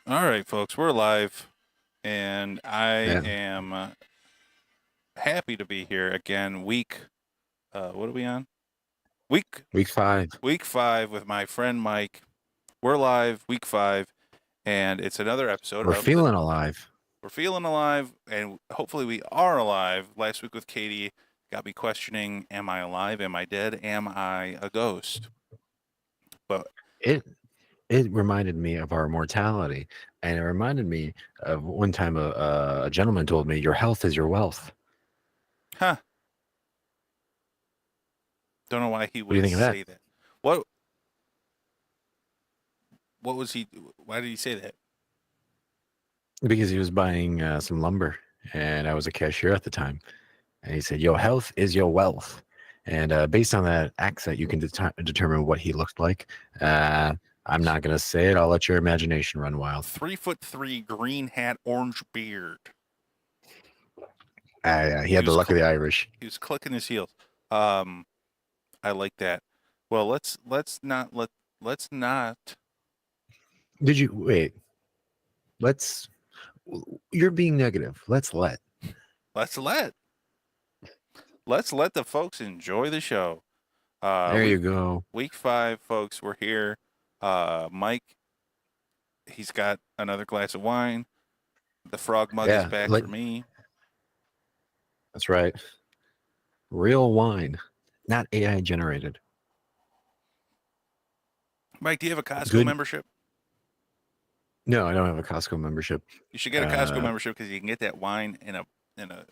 All right, folks, we're live, and I Yeah, am happy to be here again. What are we on? Week, week 5. week 5 with my friend Mike. We're live, week 5, and it's another episode We're of the. feeling alive. We're feeling alive, and hopefully we are alive. Last week with Katie got me questioning: Am I alive? Am I dead? Am I a ghost? But It it reminded me of our mortality, and it reminded me of one time a gentleman told me, "Your health is your wealth." huh, don't know why he What do you would think of that? say that. What? What was he? Why did he say that? Because he was buying some lumber, and I was a cashier at the time, and he said, "Your health is your wealth." And based on that accent, you can determine what he looked like. I'm not gonna say it. I'll let your imagination run wild. 3'3", green hat, orange beard. He He had the was luck of cl- the Irish. he was clicking his heels. Um, I like that. Well, let's not. Did you wait? Let's You're being negative. Let's let let's let the folks enjoy the show. Uh, There week you go. week 5, folks. We're here. Mike, he's got another glass of wine. The frog mug is Yeah, back for me. that's right. Real wine, not AI generated. Mike, do you have a Costco Good. membership? No, I don't have a Costco membership. You should get a Costco Uh, membership because you can get that wine in a yeah,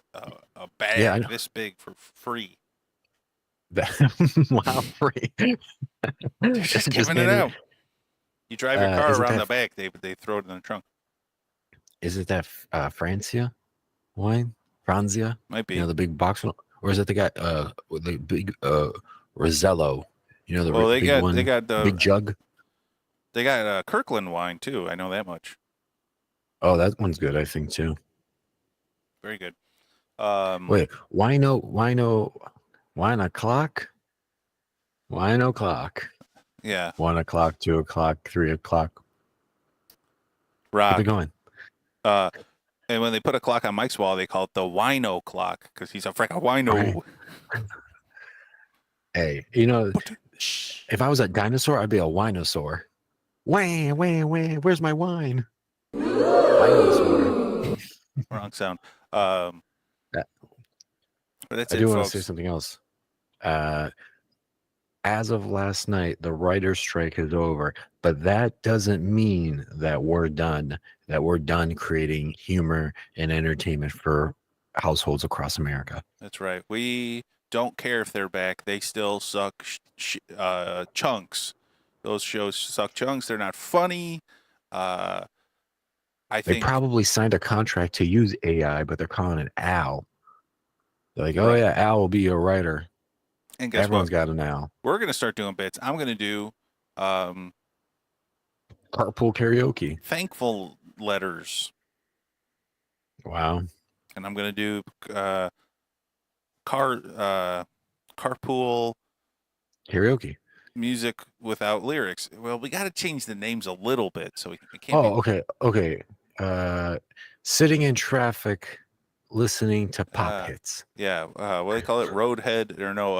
I bag know. this big for free. Wow, free. They're just Just giving it hand it. out. You drive your car Is it around that? the back, they throw it in the trunk. Is it that Francia wine? Franzia? Might You know be. the big box one, or is it the guy? With the big Rosello. You know Well, the big they one, got big jug. Kirkland wine too. I know that much. Oh, that one's good. I think too. Very good. Um, Wait, wine o'clock? Wine o'clock. yeah, 1 o'clock, 2 o'clock, 3 o'clock. Keep it rock. going. Uh, and when they put a clock on Mike's wall, they call it the wino clock because he's a freaking Right. wino. Hey, Shh. if I was a dinosaur, I'd be a winosaur. Wah, wah, wah. Where's my wine? Winosaur. Wrong sound. Um, Uh, but that's I it, do want to say folks. something else. Uh, as of last night, the writer's strike is over, but that doesn't mean that we're done. That we're done creating humor and entertainment for households across America. That's right. We don't care if they're back. They still suck chunks. Those shows suck chunks. They're not funny. Uh, I They think probably signed a contract to use AI, but they're calling it Al. They're like, oh right. yeah, Al will be a writer. And guess what? Everyone's got an Al. We're gonna start doing bits. I'm gonna do um, Carpool karaoke. thankful letters, Wow. and I'm gonna do car carpool Karaoke. music without lyrics. Well, we got to change the names a little bit, so it can't be. Oh, okay. Okay. Uh Sitting in traffic listening to pop Uh, hits. yeah, what do they call it? Roadhead or no?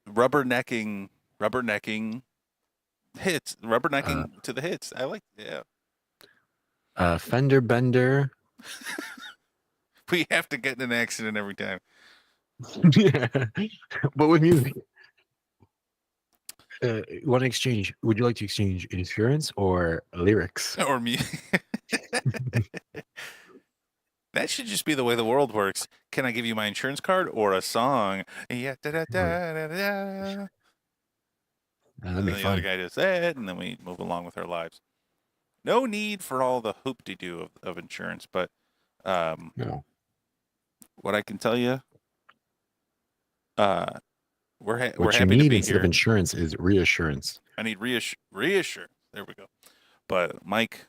Rubbernecking, rubbernecking hits, uh rubbernecking to the hits. I like. Yeah, Fender Bender. we have to get in an accident every time. Yeah. But with music. Want to exchange? Would you like to exchange insurance or lyrics? Or me. That should just be the way the world works. Can I give you my insurance card or a song? Yeah, da da Hmm. da da da. That'd And be then the other fun. guy does that, and then we move along with our lives. No need for all the hoop-de-doo of insurance, but um, No. what I can tell you, uh, we're What you happy to need be instead of here. insurance is reassurance. I need reassurance. There we go. But Mike,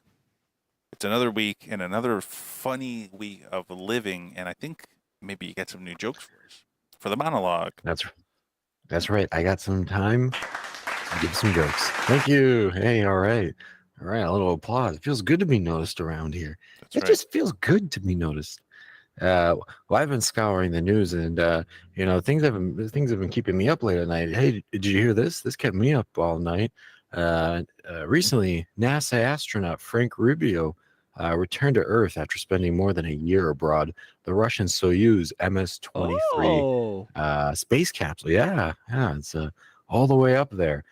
it's another week and another funny week of living, and I think maybe you got some new jokes for us for the monologue. That's right. I got some time. Give some jokes. Thank you. Hey, all right. All right, a little applause. It feels good to be noticed around here. That's It right. just feels good to be noticed. Well, I've been scouring the news, and things have been keeping me up late at night. Hey, did you hear this? This kept me up all night. Recently, NASA astronaut Frank Rubio returned to Earth after spending more than a year abroad. The Russian Soyuz MS-23 Oh. space capsule. Yeah, it's all the way up there.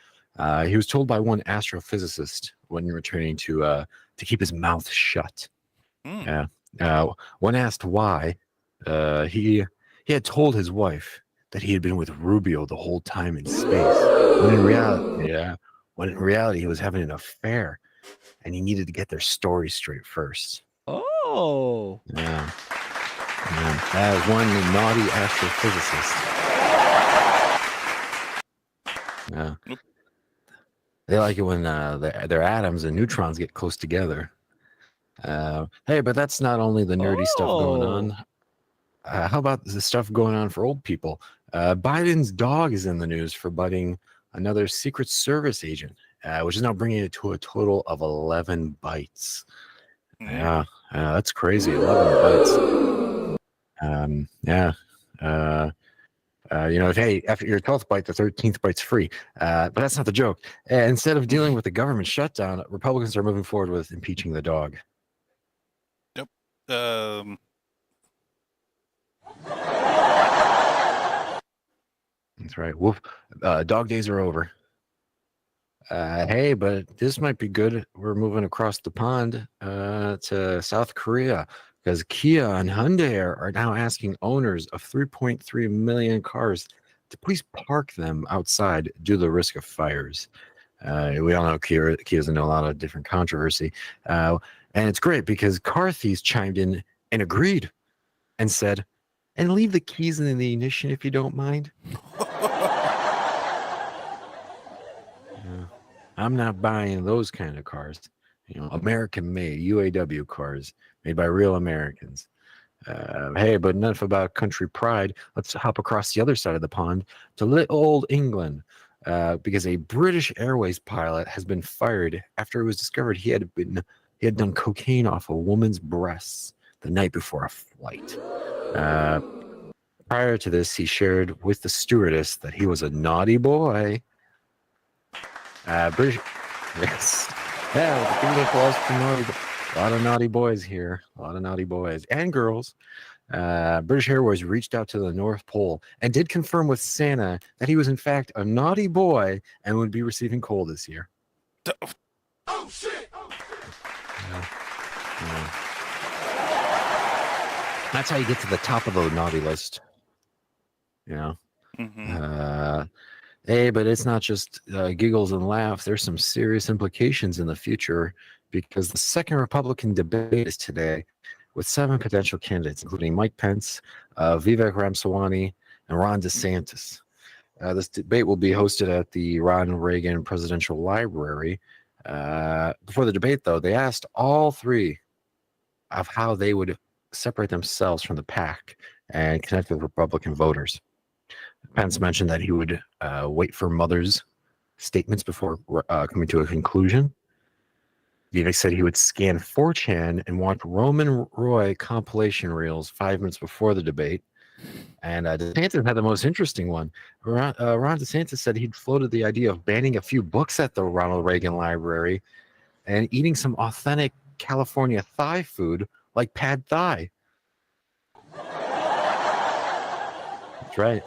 He was told by one astrophysicist when returning to keep his mouth shut. Mm. Yeah. When asked why, he had told his wife that he had been with Rubio the whole time in space. When in reality he was having an affair, and he needed to get their story straight first. Oh. Yeah. That was one naughty astrophysicist. Yeah. Nope. They like it when their atoms and neutrons get close together. Hey, but that's not only the nerdy stuff going on. How about the stuff going on for old people? Biden's dog is in the news for biting another Secret Service agent, which is now bringing it to a total of 11 bites. Mhm. Yeah, that's crazy. 11 bites. Yeah. Hey, after your 12th bite, the 13th bite's free. But that's not the joke. Instead of dealing with the government shutdown, Republicans are moving forward with impeaching the dog. Yep. That's right. Woof. Dog days are over. Hey, but this might be good. We're moving across the pond to South Korea because Kia and Hyundai are now asking owners of 3.3 million cars to please park them outside due to the risk of fires. We all know Kia's in a lot of different controversy. And it's great because car thieves chimed in and agreed and said, and leave the keys in the ignition if you don't mind. I'm not buying those kind of cars. American made UAW cars made by real Americans. Hey, but enough about country pride. Let's hop across the other side of the pond to little old England, because a British Airways pilot has been fired after it was discovered he had done cocaine off a woman's breasts the night before a flight. Prior to this, he shared with the stewardess that he was a naughty boy. British, yes, yeah. Give me applause for naughty. A lot of naughty boys here. A lot of naughty boys and girls. British Airways reached out to the North Pole and did confirm with Santa that he was in fact a naughty boy and would be receiving coal this year. Oh shit! Yeah. That's how you get to the top of the naughty list. Mm-hmm. Hey, but it's not just giggles and laughs. There's some serious implications in the future because the second Republican debate is today with 7 potential candidates, including Mike Pence, Vivek Ramaswamy, and Ron DeSantis. This debate will be hosted at the Ronald Reagan Presidential Library. Before the debate, though, they asked all three of how they would separate themselves from the pack and connect with Republican voters. Pence mentioned that he would wait for Mother's statements before coming to a conclusion. Vivek said he would scan 4chan and watch Roman Roy compilation reels 5 minutes before the debate. And DeSantis had the most interesting one. Ron DeSantis said he'd floated the idea of banning a few books at the Ronald Reagan Library and eating some authentic California Thai food like pad Thai. That's right.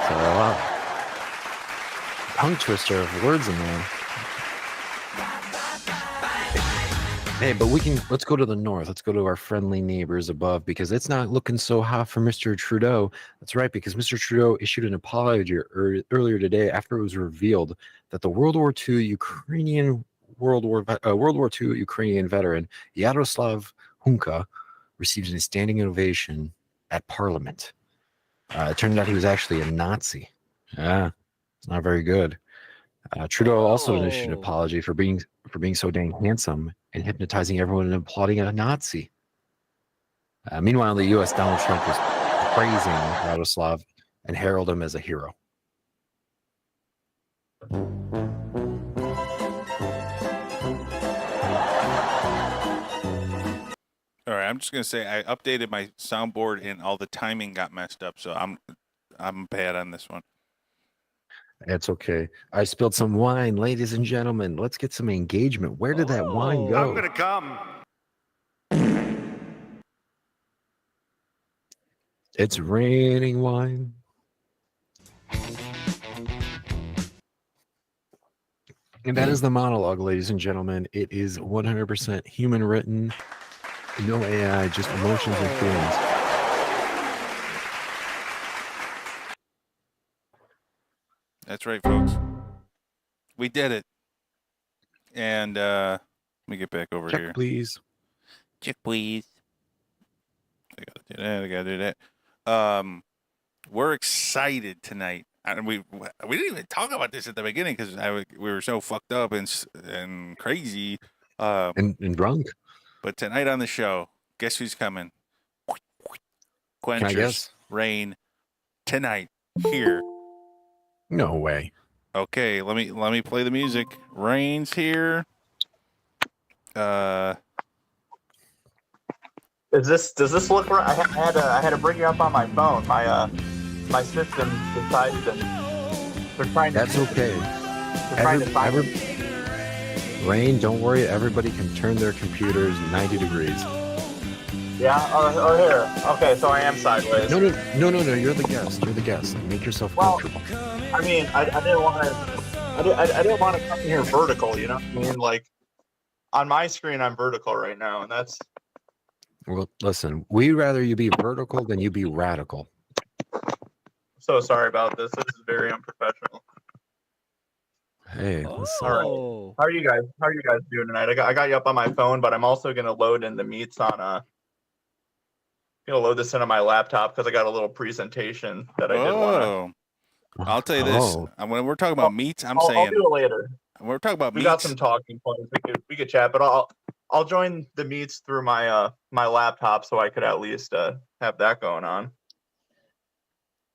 So, tongue twister of words in there. Hey, but let's go to the north. Let's go to our friendly neighbors above because it's not looking so hot for Mr. Trudeau. That's right, because Mr. Trudeau issued an apology earlier today after it was revealed that the World War II Ukrainian veteran Yaroslav Hunka received a standing ovation at Parliament. It turned out he was actually a Nazi. Yeah, it's not very good. Trudeau also issued an apology for being so dang handsome and hypnotizing everyone and applauding a Nazi. Meanwhile, in the U.S., Donald Trump was praising Yaroslav and heralded him as a hero. All right, I'm just gonna say I updated my soundboard and all the timing got messed up, so I'm bad on this one. It's okay. I spilled some wine, ladies and gentlemen. Let's get some engagement. Where did that wine go? I'm gonna come. It's raining wine. And that is the monologue, ladies and gentlemen. It is 100% human written, no AI, just emotions and feelings. That's right, folks. We did it. And let me get back over Check, here. please. Check, please. I gotta do that. I gotta do that. We're excited tonight, and we didn't even talk about this at the beginning because we were so fucked up and crazy. And drunk. But tonight on the show, guess who's coming? Can I Quenchers, guess? Rain, tonight here. No way. Okay, let me play the music. Rain's here. Does this look right? I had to bring you up on my phone. My system decided they're trying to. That's okay. They're trying to find Rain, don't worry. Everybody can turn their computers 90 degrees. Yeah. Or here. Okay, so I am sideways. No. You're the guest. You're the guest. Make yourself Well, comfortable. I mean, I didn't want to. I didn't want to come here vertical. You know what I mean? Like on my screen, I'm vertical right now, and that's. Well, listen. We'd rather you be vertical than you be radical. So sorry about this. This is very unprofessional. Hey, listen. All right. How are you guys doing tonight? I got you up on my phone, but I'm also gonna load in the meets on gonna load this into my laptop because I got a little presentation that I did want to. I'll tell you this. Oh, When we're talking about meats, I'll do it later. when we're talking about We meats. got some talking points. We could chat, but I'll join the meets through my my laptop so I could at least have that going on.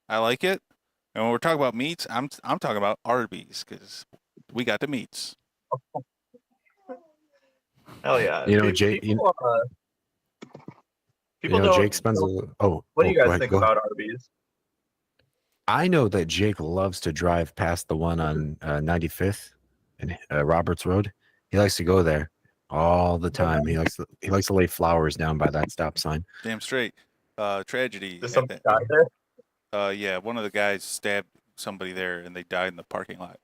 I like it. And when we're talking about meats, I'm talking about Arby's because we got the meats. Hell yeah! you know, Jake. People, people Jake don't. spends a. Oh, What do you guys go ahead, think go ahead. about Arby's? I know that Jake loves to drive past the one on 95th and Roberts Road. He likes to go there all the time. He likes to lay flowers down by that stop sign. Damn straight. Tragedy. There's at some that- guy there. Yeah, one of the guys stabbed somebody there and they died in the parking lot.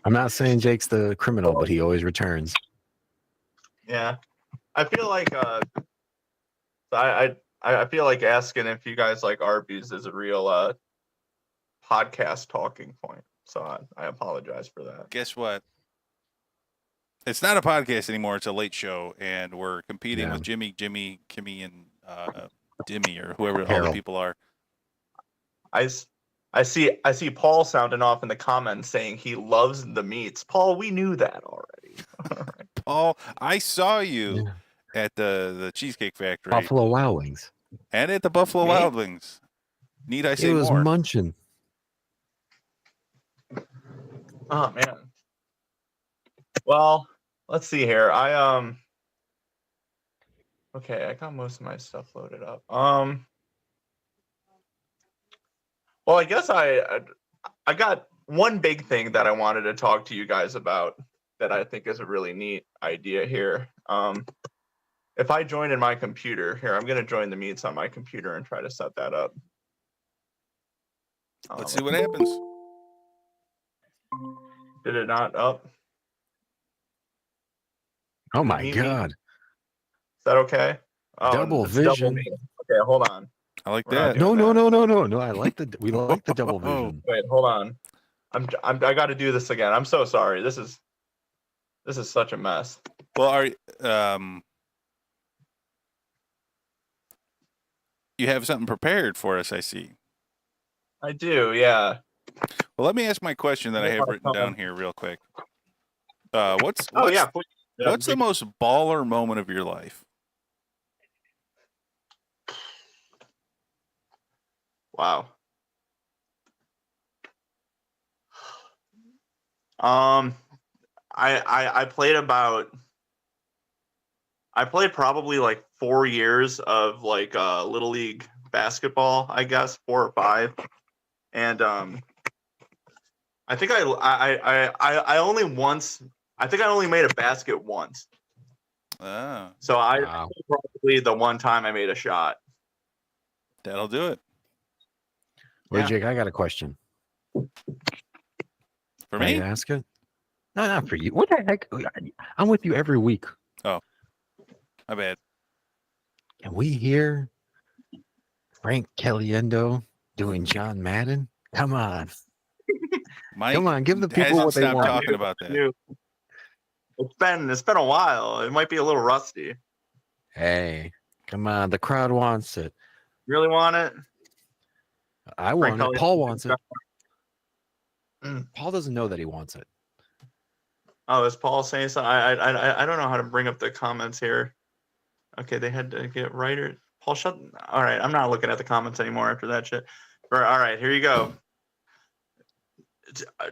I'm not saying Jake's the criminal, but he always returns. Yeah, I feel like I feel like asking if you guys like Arby's is a real podcast talking point. So I apologize for that. Guess what? It's not a podcast anymore. It's a late show, and we're competing with Jimmy, Kimmy, and Dimmy, or whoever all the Harold. people are. I see Paul sounding off in the comments saying he loves the meats. Paul, we knew that already. All right. Paul, I saw you at the Cheesecake Factory Buffalo Wild Wings. and at the Buffalo Me? Wild Wings. Need I say He was more? munching. Oh man. Well, let's see here. Okay, I got most of my stuff loaded up. Well, I guess I got one big thing that I wanted to talk to you guys about that I think is a really neat idea here. If I join in my computer here, I'm going to join the meets on my computer and try to set that up. Let's see what happens. Did it not up? Oh my Meet me? God. Is that okay? Oh, Double it's vision. me. Okay, hold on. I like We're not that. doing No. I like we like the double vision. Wait, hold on. I got to do this again. I'm so sorry. This is such a mess. Well, you have something prepared for us, I see. I do, yeah. Well, let me ask my question that I have written down here real quick. What's Please. what's the most baller moment of your life? Wow. I played probably like 4 years of like little league basketball, I guess 4 or 5, and I think I only once. I think I only made a basket once. Oh, So Wow. probably the one time I made a shot. that'll do it Well, Yeah. Jake, I got a question. for Can I me. ask it? No, not for you. What the heck? I'm with you every week. My bad. And we hear Frank Caliendo doing John Madden. Come on. Mike Come on, give the people hasn't what they stopped want. talking about that. It's been a while. It might be a little rusty. Hey, come on. The crowd wants it. Really want it? I Frank want it. Caliendo- Paul wants it. Mm. Paul doesn't know that he wants it. Oh, is Paul saying something? I don't know how to bring up the comments here. Okay, they had to get writer. Paul, shut. All right, I'm not looking at the comments anymore after that shit. All right, here you go.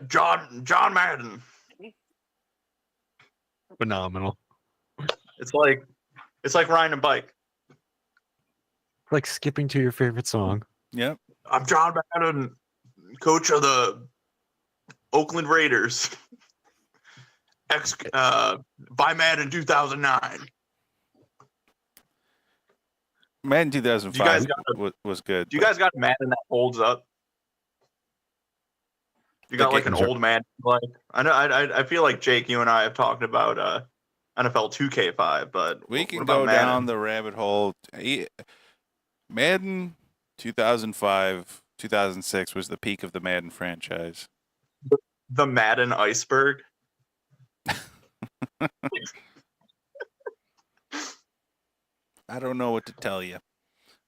John Madden. Phenomenal. It's like riding a bike. Like skipping to your favorite song. Yep. I'm John Madden, coach of the Oakland Raiders. By Madden 2009. Madden You guys 2005 got was good. Do you guys got a Madden that holds up? You got like an old Madden, like I know. I feel like Jake, you and I have talked about NFL 2K5, but We what can about go Madden? down the rabbit hole. Madden 2005, 2006 was the peak of the Madden franchise. The Madden iceberg. I don't know what to tell you,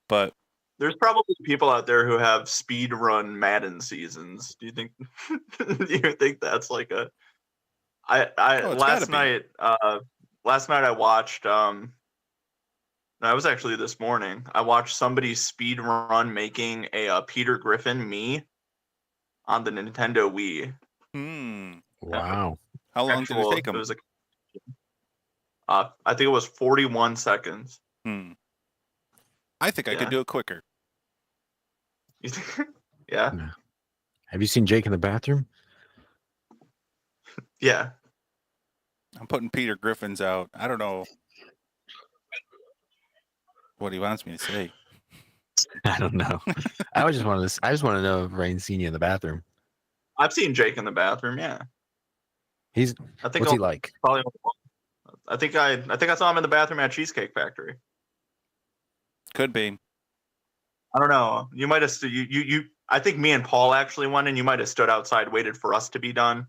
but There's probably people out there who have speed run Madden seasons. Do you think? Do you think that's like a? it's Last gotta be. night I watched. No, it was actually this morning. I watched somebody speed run making a Peter Griffin me on the Nintendo Wii. Wow. How long did it take It them? was I think it was 41 seconds. I think I Yeah. could do it quicker. You think? Yeah. Have you seen Jake in the bathroom? Yeah. I'm putting Peter Griffin's out. I don't know what he wants me to say. I don't know. I just want to know if Rain's seen you in the bathroom. I've seen Jake in the bathroom. Yeah. He's I think what's he like? probably. I think I saw him in the bathroom at Cheesecake Factory. Could be. I don't know. You might have you. I think me and Paul actually went in. You might have stood outside, waited for us to be done,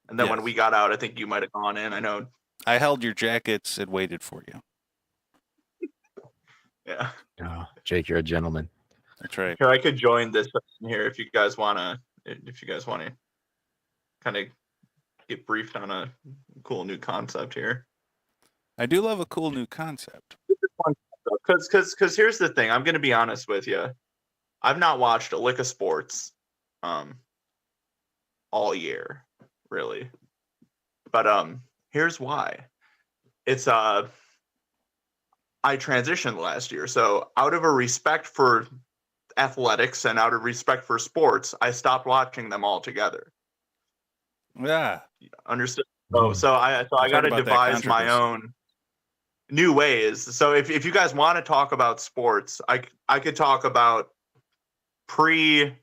and then when Yes. we got out, I think you might have gone in. I know. I held your jackets and waited for you. Yeah. Oh, Jake, you're a gentleman. That's right. Here, I could join this here if you guys wanna. If you guys want to, kind of get briefed on a cool new concept here. I do love a cool new concept. Because here's the thing. I'm going to be honest with you. I've not watched a lick of sports all year, really. But here's why. It's I transitioned last year. So out of a respect for athletics and out of respect for sports, I stopped watching them altogether. Yeah. Understood? Mm. So I I've got heard to about that devise my controversy. own new ways. So if you guys want to talk about sports, I could talk about pre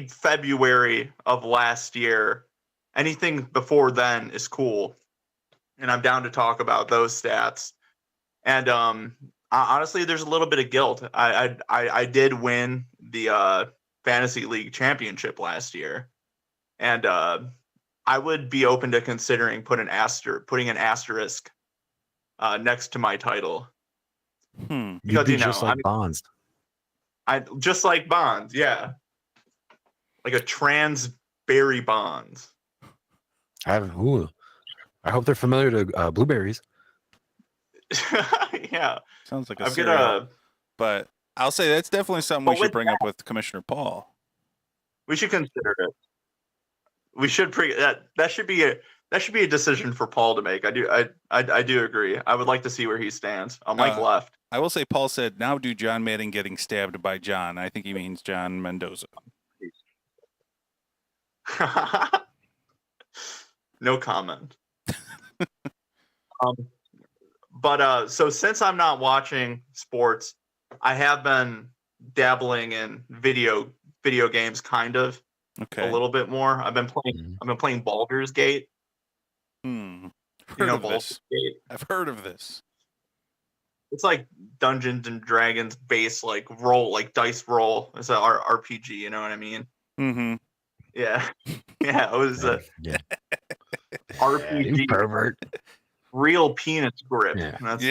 February of last year. Anything before then is cool, and I'm down to talk about those stats. And honestly, there's a little bit of guilt. I did win the fantasy league championship last year, and I would be open to considering putting an asterisk next to my title. You'd Because, be just like Bonds. I just like Bonds, yeah, like a trans Barry Bonds. I hope they're familiar to blueberries. Yeah, Sounds like a I'm cereal. gonna. But I'll say that's definitely something we But should with bring up with Commissioner Paul. We should consider it. we should that should be a decision for Paul to make. I do agree. I would like to see where he stands. Mike left. I will say Paul said, now do John Madden getting stabbed by John. I think he means John Mendoza. No comment. But so since I'm not watching sports, I have been dabbling in video games kind of a little bit more. I've been playing Baldur's Gate. Heard know of Baldur's this. Gate? I've heard of this. It's like Dungeons and Dragons based, like dice roll. It's an RPG, you know what I mean? Mm-hmm. Yeah. Yeah, it was a RPG. You pervert. Real penis grip. Yeah. That's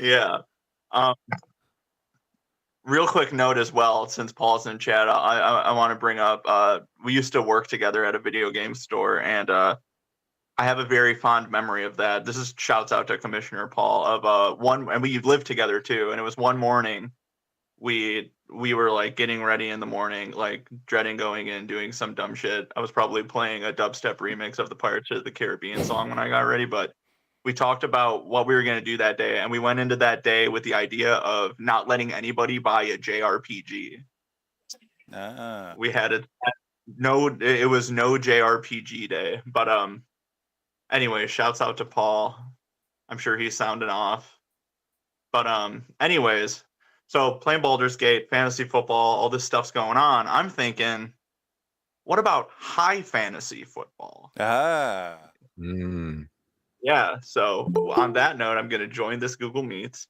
Yeah. yeah. Real quick note as well, since Paul's in chat, I want to bring up, we used to work together at a video game store, and I have a very fond memory of that. This is shouts out to Commissioner Paul of and we lived together too. And it was one morning we were like getting ready in the morning, like dreading going in, doing some dumb shit. I was probably playing a dubstep remix of the Pirates of the Caribbean song when I got ready, but we talked about what we were going to do that day. And we went into that day with the idea of not letting anybody buy a JRPG. We had it. It was no JRPG day, but anyway, shouts out to Paul. I'm sure he's sounding off. But anyways, so playing Baldur's Gate, fantasy football, all this stuff's going on. I'm thinking, what about high fantasy football? Yeah, so on that note, I'm going to join this Google Meets,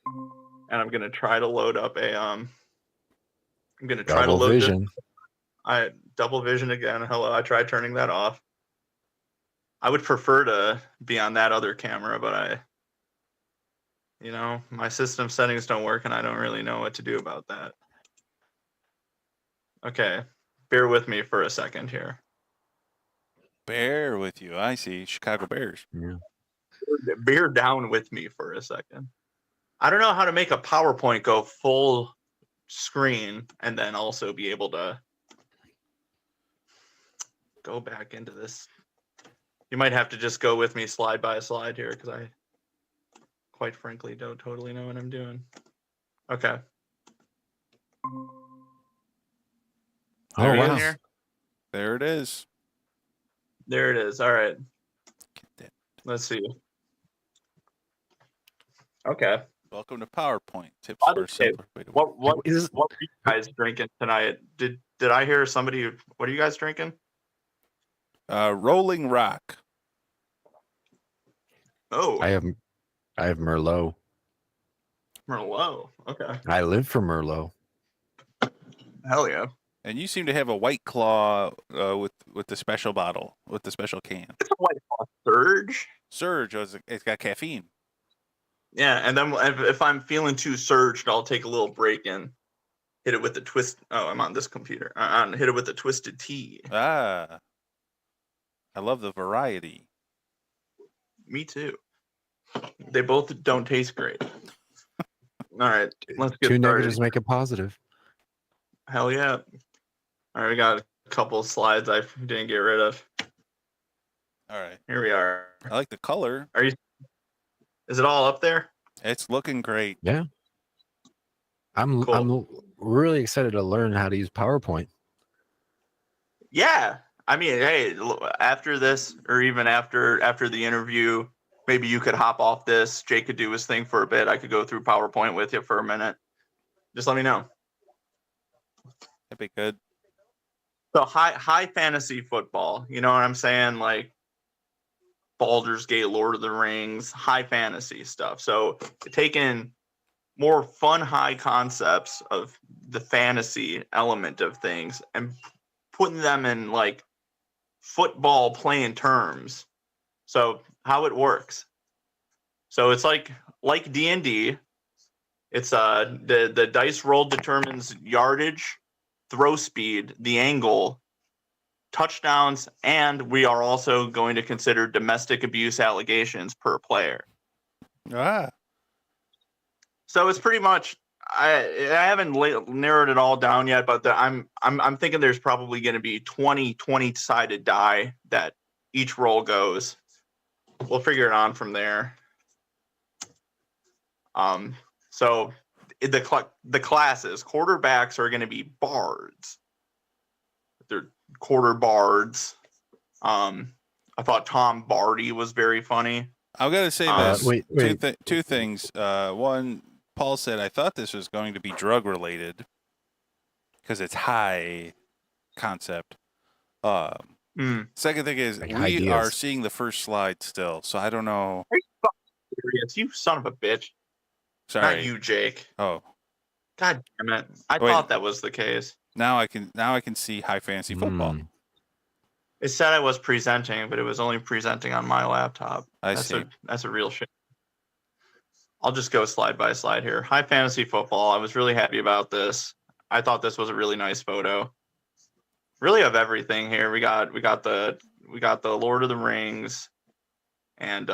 and I'm going to try to load up a Double vision. Double vision again. Hello, I tried turning that off. I would prefer to be on that other camera, but my system settings don't work, and I don't really know what to do about that. Okay, bear with me for a second here. Bear with you. I see. Chicago Bears. Yeah. Bear down with me for a second. I don't know how to make a PowerPoint go full screen and then also be able to go back into this. You might have to just go with me slide by slide here because I quite frankly don't totally know what I'm doing. Okay. There wow. it is. There it is. There it is. All right. Let's see. Okay. Welcome to PowerPoint tips What for a simpler way to what work. are you guys drinking tonight? Did I hear somebody? What are you guys drinking? Rolling Rock. Oh, I have Merlot. Merlot. Okay. I live for Merlot. Hell yeah. And you seem to have a White Claw with the special bottle, with the special can. It's a White Claw Surge. Surge, it's got caffeine. Yeah, and then if I'm feeling too surged, I'll take a little break and hit it with the twist. Oh, I'm on this computer. Hit it with the twisted tea. I love the variety. Me too. They both don't taste great. All right, let's get Two started. negatives make a positive. Hell yeah. All right, we got a couple of slides I didn't get rid of. All right. Here we are. I like the color. Is it all up there? It's looking great. Yeah. I'm really excited to learn how to use PowerPoint. Yeah. I mean, hey, after this or even after the interview, maybe you could hop off this. Jake could do his thing for a bit. I could go through PowerPoint with you for a minute. Just let me know. That'd be good. So high fantasy football, you know what I'm saying? Like Baldur's Gate, Lord of the Rings, high fantasy stuff. So taking more fun, high concepts of the fantasy element of things and putting them in like football playing terms. So how it works. So it's like D&D. It's the dice roll determines yardage, throw speed, the angle, touchdowns, and we are also going to consider domestic abuse allegations per player. Ah. So it's pretty much, haven't narrowed it all down yet, but I'm thinking there's probably going to be 20 sided die that each roll goes. We'll figure it on from there. So the classes, quarterbacks are going to be bards. They're quarter bards. I thought Tom Barty was very funny. I'm gonna say this. Wait. Two things. One, Paul said I thought this was going to be drug related because it's high concept. Second thing is Like we ideas. are seeing the first slide still, so I don't know. Are you fucking serious? You son of a bitch. Sorry. Not you, Jake. Oh, God damn it. I Wait. thought that was the case. now I can see high fantasy football. It said I was presenting, but it was only presenting on my laptop. I see. That's a real shit. I'll just go slide by slide here. High fantasy football. I was really happy about this. I thought this was a really nice photo. Really of everything here. We got the Lord of the Rings and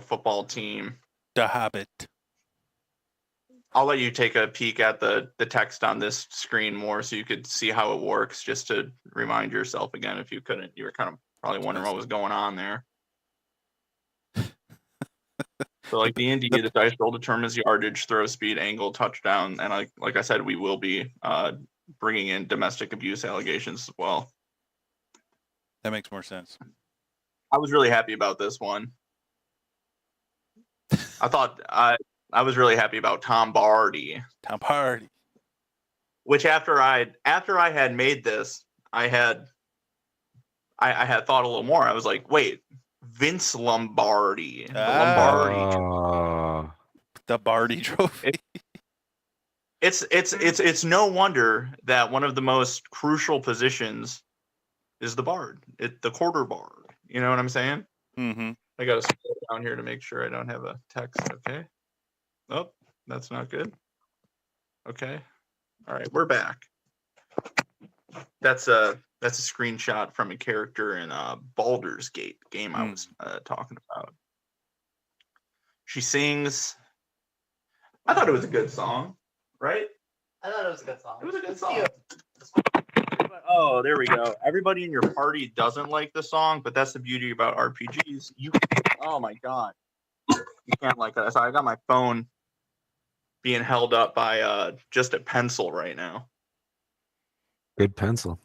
football team. The Hobbit. I'll let you take a peek at the text on this screen more so you could see how it works, just to remind yourself again if you couldn't. You were kind of probably wondering what was going on there. So like D&D, the dice roll determines yardage, throw speed, angle, touchdown, and like I said, we will be bringing in domestic abuse allegations as well. That makes more sense. I was really happy about this one. I was really happy about Tom Barty. Tom Barty. Which after I had made this, I had thought a little more. I was like, wait, Vince Lombardi. The Lombardi. The Barty trophy. It's no wonder that one of the most crucial positions is the bard. The quarter bard. You know what I'm saying? Mm-hmm. I gotta scroll down here to make sure I don't have a text. Okay. Oh, that's not good. Okay. All right, we're back. That's a screenshot from a character in Baldur's Gate game I was talking about. She sings. I thought it was a good song, right? I thought it was a good song. It was a good It's song. cute. Oh, there we go. Everybody in your party doesn't like the song, but that's the beauty about RPGs. Oh my god, you can't like that. So I got my phone being held up by just a pencil right now. Good pencil.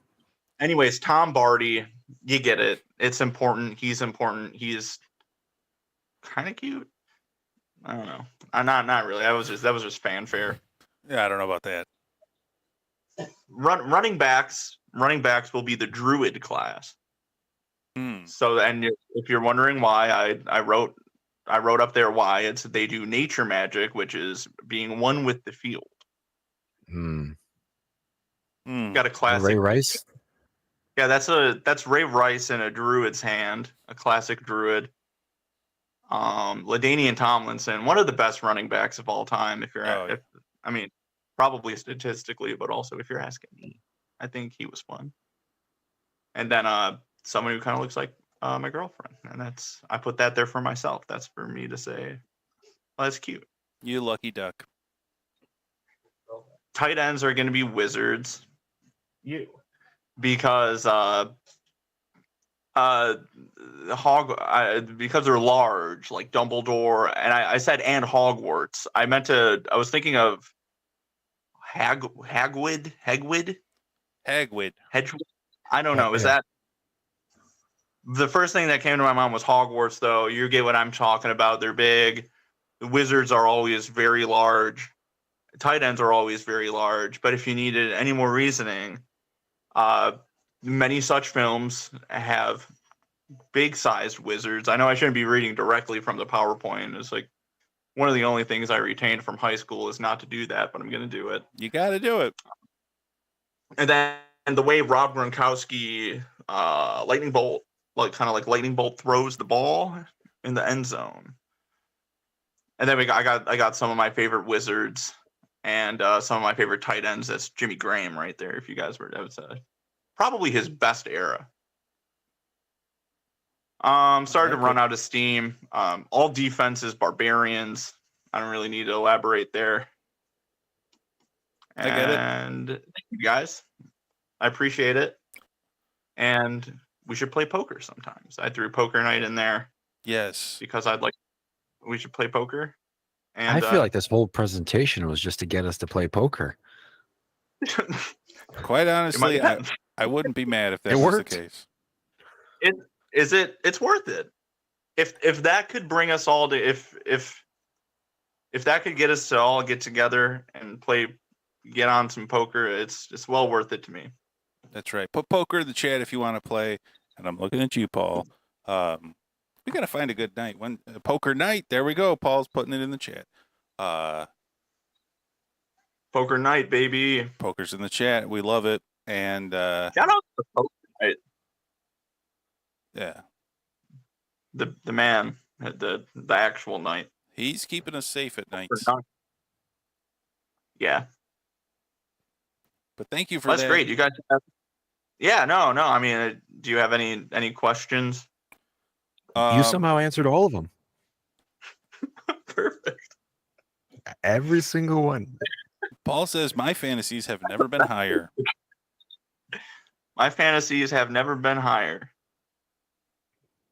Anyways, Tom Barty, you get it. It's important. He's important. He's kind of cute. I don't know. Not really. That was just fanfare. Yeah, I don't know about that. Running backs will be the druid class. So, and if you're wondering why, I wrote up there why they do nature magic, which is being one with the field. Got a classic Ray Rice. Yeah, that's Ray Rice in a druid's hand, a classic druid. LaDainian Tomlinson, one of the best running backs of all time. I mean, probably statistically, but also if you're asking me, I think he was fun. And then someone who kind of looks like my girlfriend, and I put that there for myself. That's for me to say, well, that's cute. You lucky duck. Tight ends are going to be wizards. Because because they're large, like Dumbledore, and I said and Hogwarts. I was thinking of Hagrid. I don't know. Is that the first thing that came to my mind was Hogwarts? Though you get what I'm talking about. They're big. The wizards are always very large. Tight ends are always very large. But if you needed any more reasoning, many such films have big-sized wizards. I know I shouldn't be reading directly from the PowerPoint. It's like one of the only things I retained from high school is not to do that, but I'm going to do it. You got to do it. And then the way Rob Gronkowski lightning bolt throws the ball in the end zone. And then I got some of my favorite wizards and some of my favorite tight ends. That's Jimmy Graham right there. If you guys were, I would say probably his best era. Started to run out of steam. All defenses, barbarians. I don't really need to elaborate there. I get it. And thank you guys. I appreciate it. And we should play poker sometimes. I threw poker night in there Yes. because we should play poker. And I feel like this whole presentation was just to get us to play poker. Quite honestly, I wouldn't be mad if that was the case. It's worth it. If that could bring us all to if that could get us to all get together and get on some poker, it's well worth it to me. That's right. Put poker in the chat if you want to play. And I'm looking at you, Paul. We got to find a good night. Poker night. There we go. Paul's putting it in the chat. Poker night, baby. Poker's in the chat. We love it. And shout out to poker night. Yeah. The man, the actual night. He's keeping us safe at night. Yeah. But thank you for That's that. great. You guys have... Yeah, no. I mean, do you have any questions? You somehow answered all of them. Perfect. Every single one. Paul says, my fantasies have never been higher. My fantasies have never been higher.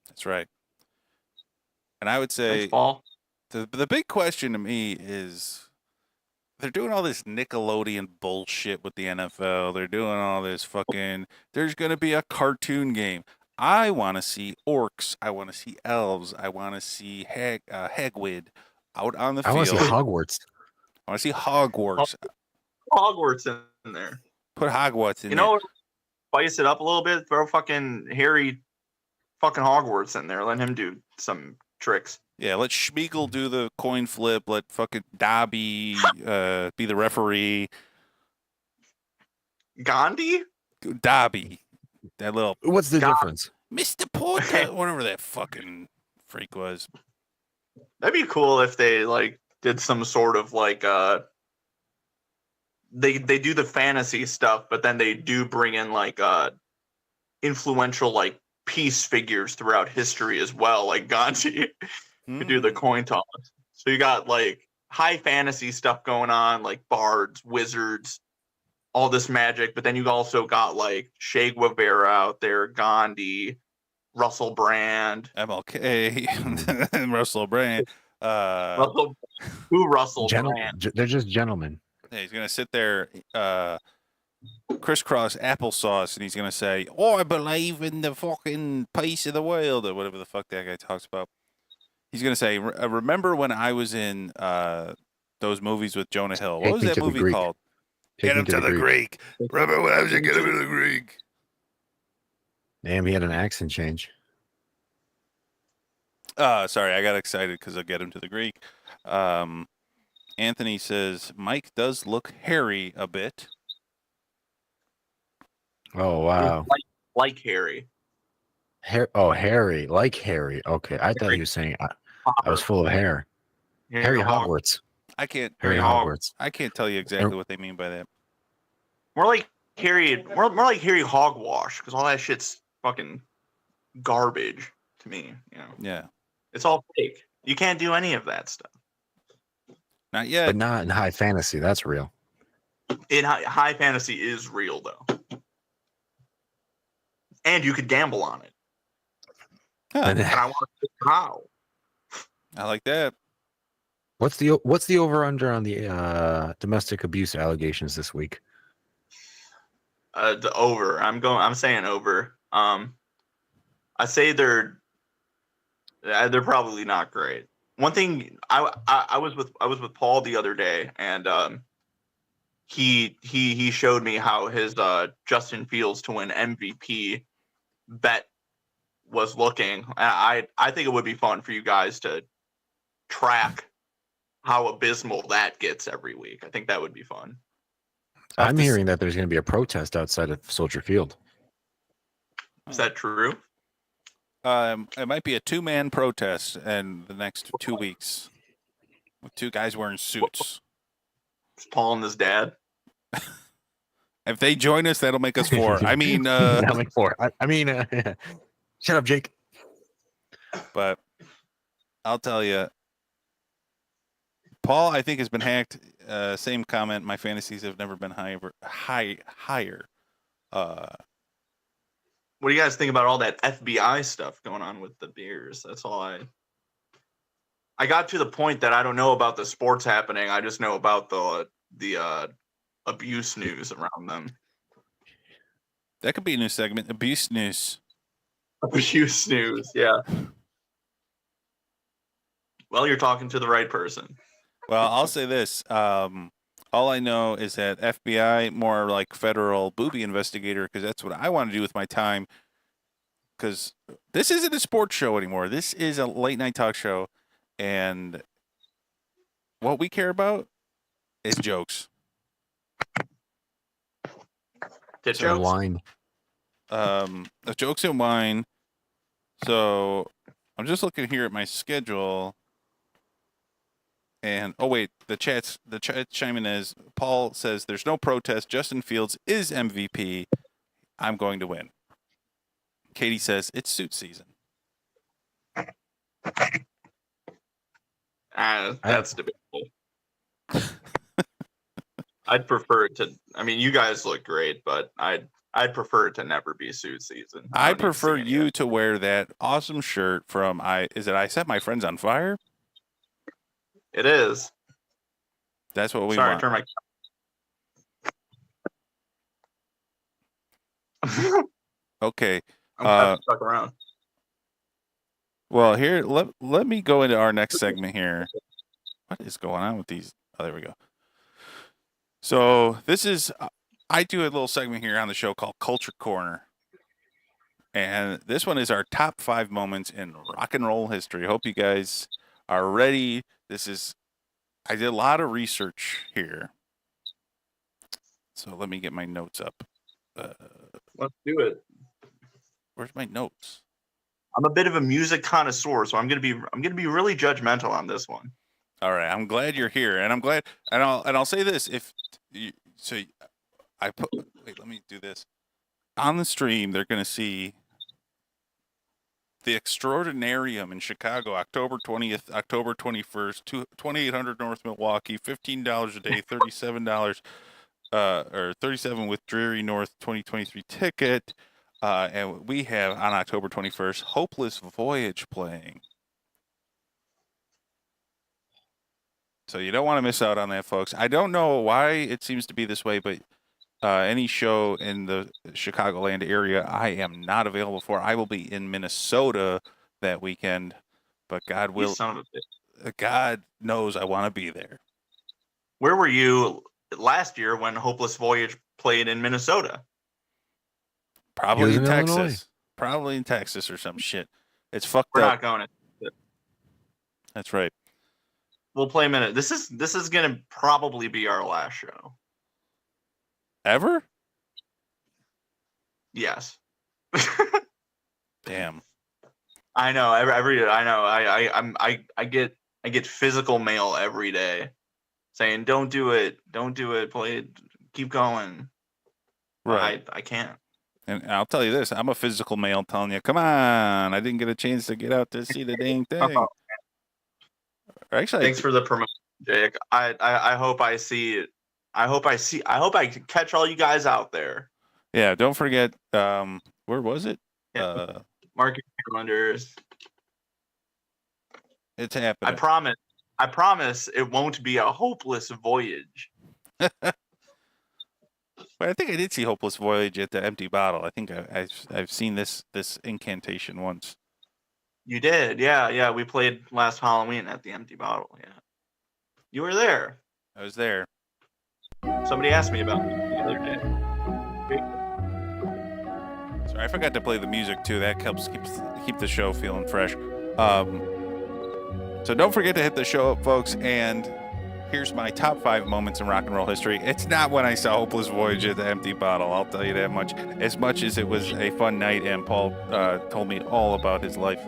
That's right. And I would say, thanks, Paul. The big question to me is, they're doing all this Nickelodeon bullshit with the NFL. They're doing all this fucking, there's going to be a cartoon game. I want to see orcs. I want to see elves. I want to see Hagrid out on the field. I want to see Hogwarts. I want to see Hogwarts. Hogwarts in there. Put Hogwarts in there. You know, spice it up a little bit. Throw fucking Harry fucking Hogwarts in there. Let him do some tricks. Yeah, let Schmeagol do the coin flip. Let fucking Dobby be the referee. Gandhi? Dobby. That little... What's the difference? Mr. Porter, whatever that fucking freak was. That'd be cool if they did some sort of they do the fantasy stuff, but then they do bring in influential peace figures throughout history as well, like Gandhi. Could do the coin toss. So you got high fantasy stuff going on, like bards, wizards, all this magic, but then you also got Che Guevara out there, Gandhi, Russell Brand, MLK, and Russell Brand. Russell Brand? They're just gentlemen. Yeah, he's gonna sit there, crisscross applesauce, and he's gonna say, "Oh, I believe in the fucking peace of the world," or whatever the fuck that guy talks about. He's gonna say, "Remember when I was in those movies with Jonah Hill? What was that movie called? Get him to the Greek. Remember when I was in Get him to the Greek?" Damn, he had an accent change. Sorry, I got excited because I'll get him to the Greek. Anthony says Mike does look hairy a bit. Oh wow, like Harry. Harry, like Harry. Okay, I thought he was saying I was full of hair. Harry Hogwarts. I can't. Harry Hogwarts. I can't tell you exactly what they mean by that. More like Harry. More like Harry Hogwash, because all that shit's fucking garbage to me. You know. Yeah. It's all fake. You can't do any of that stuff. Not yet. But not in high fantasy. That's real. In high fantasy is real though, and you could gamble on it. Huh. And I want to know how. I like that. What's the over under on the domestic abuse allegations this week? The over. I'm saying over. I say they're probably not great. One thing I was with Paul the other day, and he showed me how his Justin Fields to win MVP bet was looking. I think it would be fun for you guys to track how abysmal that gets every week. I think that would be fun. I'm hearing that there's going to be a protest outside of Soldier Field. Is that true? It might be a 2-man protest in the next 2 weeks with 2 guys wearing suits. It's Paul and his dad. If they join us, that'll make us 4. I mean, that'll make 4. I mean, shut up, Jake. But I'll tell you, Paul, I think, has been hacked. Same comment. My fantasies have never been higher. What do you guys think about all that FBI stuff going on with the beers? That's all I got to the point that I don't know about the sports happening. I just know about the abuse news around them. That could be a new segment. Abuse news. Abuse news, yeah. Well, you're talking to the right person. Well, I'll say this. All I know is that FBI, more like federal booby investigator, because that's what I want to do with my time. Because this isn't a sports show anymore. This is a late night talk show. And what we care about is jokes. Tit So jokes? wine. Jokes and wine. So I'm just looking here at my schedule. And oh wait, the chat's chiming in as Paul says there's no protest. Justin Fields is MVP. I'm going to win. Katie says it's suit season. That's debatable. I'd prefer it to. I mean, you guys look great, but I'd prefer it to never be suit season. I prefer you to wear that awesome shirt from I Set My Friends on Fire? It is. That's what we Sorry, want. turn my. Okay. I'm glad to stuck around. Well, here let me go into our next segment here. What is going on with these? Oh, there we go. So this is I do a little segment here on the show called Culture Corner. And this one is our top 5 moments in rock and roll history. Hope you guys are ready. I did a lot of research here. So let me get my notes up. Let's do it. Where's my notes? I'm a bit of a music connoisseur, so I'm gonna be really judgmental on this one. All right, I'm glad you're here, and I'm glad, and I'll say this: wait, let me do this. On the stream, they're gonna see the Extraordinarium in Chicago, October 20th, October 21st, 2800 North Milwaukee, $15 a day, $37, or 37 with Dreary North 2023 ticket. And we have on October 21st, Hopeless Voyage playing. So you don't want to miss out on that, folks. I don't know why it seems to be this way, but any show in the Chicagoland area, I am not available for. I will be in Minnesota that weekend, but God knows I want to be there. Where were you last year when Hopeless Voyage played in Minnesota? Probably in Texas. Illinois. Probably in Texas or some shit. It's fucked We're up. not going. That's right. We'll play a minute. This is gonna probably be our last show. Ever? Yes. Damn. I know. I get physical mail every day saying, "Don't do it. Don't do it. Play it. Keep going." Right. I can't. And I'll tell you this: I'm a physical male telling you, "Come on! I didn't get a chance to get out to see the dang thing." Actually, Thanks for the promotion, Jake. I hope I see it. I hope I catch all you guys out there. Yeah, don't forget. Where was it? Yeah. Mark your calendars. It's happening. I promise it won't be a hopeless voyage. But I think I did see Hopeless Voyage at the Empty Bottle. I think I've seen this incantation once. You did, yeah. We played last Halloween at the Empty Bottle. Yeah, you were there. I was there. Somebody asked me about it the other day. Sorry, I forgot to play the music too. That helps keep the show feeling fresh. So don't forget to hit the show up, folks. And here's my top 5 moments in rock and roll history. It's not when I saw Hopeless Voyage at the Empty Bottle. I'll tell you that much. As much as it was a fun night, and Paul told me all about his life.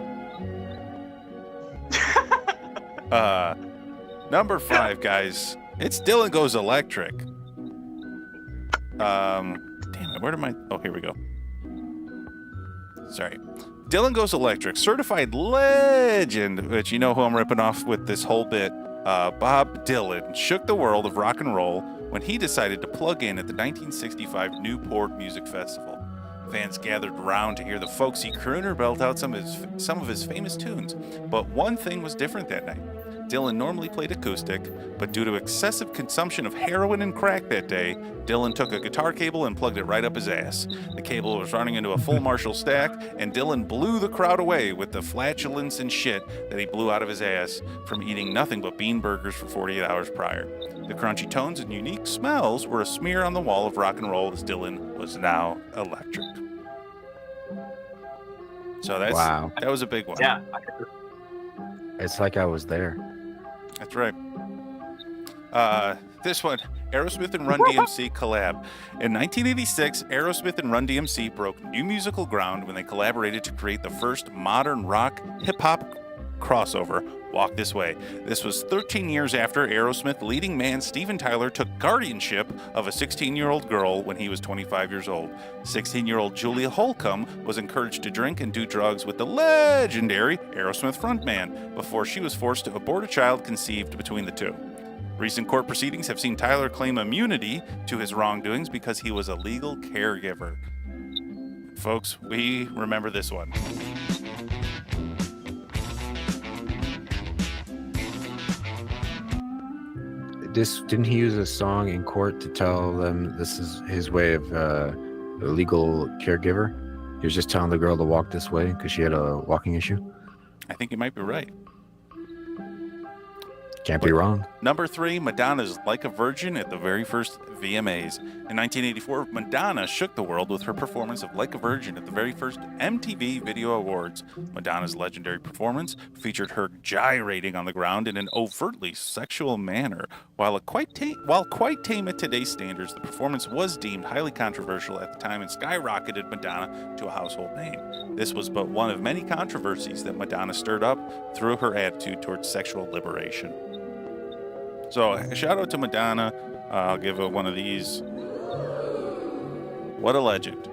Number 5, guys. It's Dylan Goes Electric. Damn it, where did my... Oh, here we go. Sorry. Dylan Goes Electric, certified legend, which you know who I'm ripping off with this whole bit. Bob Dylan shook the world of rock and roll when he decided to plug in at the 1965 Newport Music Festival. Fans gathered around to hear the folksy crooner belt out some of his famous tunes, but one thing was different that night. Dylan normally played acoustic, but due to excessive consumption of heroin and crack that day, Dylan took a guitar cable and plugged it right up his ass. The cable was running into a full Marshall stack, and Dylan blew the crowd away with the flatulence and shit that he blew out of his ass from eating nothing but bean burgers for 48 hours prior. The crunchy tones and unique smells were a smear on the wall of rock and roll, as Dylan was now electric. So Wow. that was a big one. Yeah. It's like I was there. That's right. This one, Aerosmith and Run DMC collab. In 1986, Aerosmith and Run DMC broke new musical ground when they collaborated to create the first modern rock hip-hop crossover, Walk This Way. This was 13 years after Aerosmith leading man Steven Tyler took guardianship of a 16-year-old girl when he was 25 years old. 16-year-old Julia Holcomb was encouraged to drink and do drugs with the legendary Aerosmith frontman before she was forced to abort a child conceived between the two. Recent court proceedings have seen Tyler claim immunity to his wrongdoings because he was a legal caregiver. Folks, we remember this one. Didn't he use a song in court to tell them this is his way of a legal caregiver? He was just telling the girl to walk this way because she had a walking issue. I think you might be right. Can't be wrong. Number 3, Madonna's Like a Virgin at the very first VMAs. In 1984, Madonna shook the world with her performance of Like a Virgin at the very first MTV Video Awards. Madonna's legendary performance featured her gyrating on the ground in an overtly sexual manner. While quite tame at today's standards, the performance was deemed highly controversial at the time and skyrocketed Madonna to a household name. This was but one of many controversies that Madonna stirred up through her attitude towards sexual liberation. So, a shout out to Madonna. I'll give her one of these. What a legend.